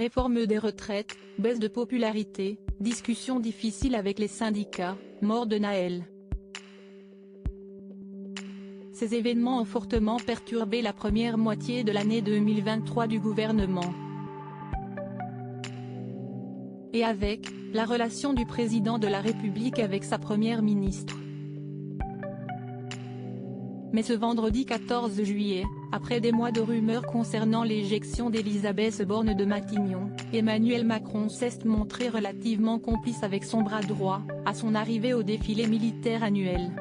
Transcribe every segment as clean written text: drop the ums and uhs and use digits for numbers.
réforme des retraites, baisse de popularité, discussions difficiles avec les syndicats, mort de Naël. Ces événements ont fortement perturbé la première moitié de l'année 2023 du gouvernement. Et avec, la relation du président de la République avec sa première ministre. Mais ce vendredi 14 juillet, après des mois de rumeurs concernant l'éjection d'Elisabeth Borne de Matignon, Emmanuel Macron s'est montré relativement complice avec son bras droit, à son arrivée au défilé militaire annuel.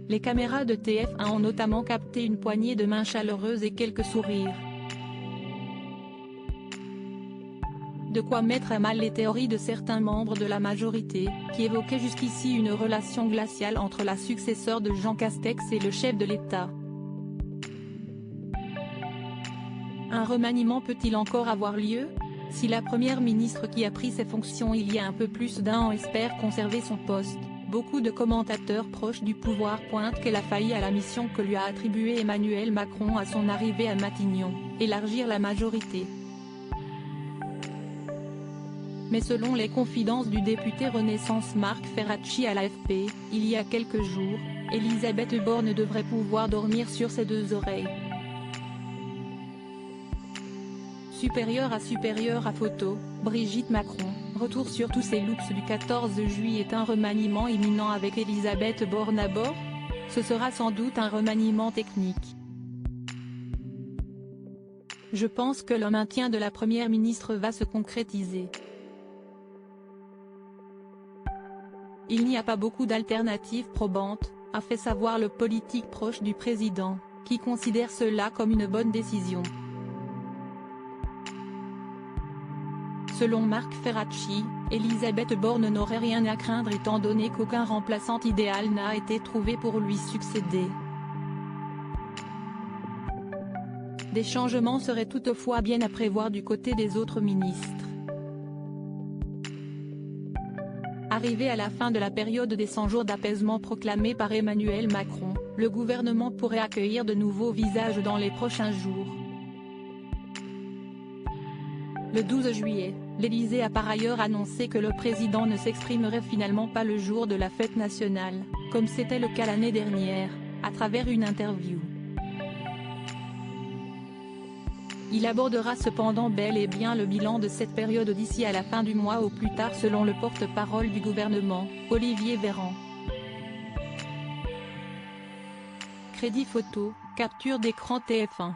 Les caméras de TF1 ont notamment capté une poignée de mains chaleureuses et quelques sourires. De quoi mettre à mal les théories de certains membres de la majorité, qui évoquaient jusqu'ici une relation glaciale entre la successeur de Jean Castex et le chef de l'État. Un remaniement peut-il encore avoir lieu? Si la première ministre qui a pris ses fonctions il y a un peu plus d'1 an espère conserver son poste, beaucoup de commentateurs proches du pouvoir pointent qu'elle a failli à la mission que lui a attribuée Emmanuel Macron à son arrivée à Matignon, élargir la majorité. Mais selon les confidences du député Renaissance Marc Ferracci à l'AFP, il y a quelques jours, Elisabeth Borne devrait pouvoir dormir sur ses deux oreilles. Supérieure à photo, Brigitte Macron, retour sur tous ses looks du 14 juillet. Est un remaniement imminent avec Elisabeth Borne à bord? Ce sera sans doute un remaniement technique. Je pense que le maintien de la première ministre va se concrétiser. Il n'y a pas beaucoup d'alternatives probantes, a fait savoir le politique proche du président, qui considère cela comme une bonne décision. Selon Marc Ferracci, Elisabeth Borne n'aurait rien à craindre étant donné qu'aucun remplaçant idéal n'a été trouvé pour lui succéder. Des changements seraient toutefois bien à prévoir du côté des autres ministres. Arrivé à la fin de la période des 100 jours d'apaisement proclamée par Emmanuel Macron, le gouvernement pourrait accueillir de nouveaux visages dans les prochains jours. Le 12 juillet, l'Élysée a par ailleurs annoncé que le président ne s'exprimerait finalement pas le jour de la fête nationale, comme c'était le cas l'année dernière, à travers une interview. Il abordera cependant bel et bien le bilan de cette période d'ici à la fin du mois au plus tard selon le porte-parole du gouvernement, Olivier Véran. Crédit photo, capture d'écran TF1.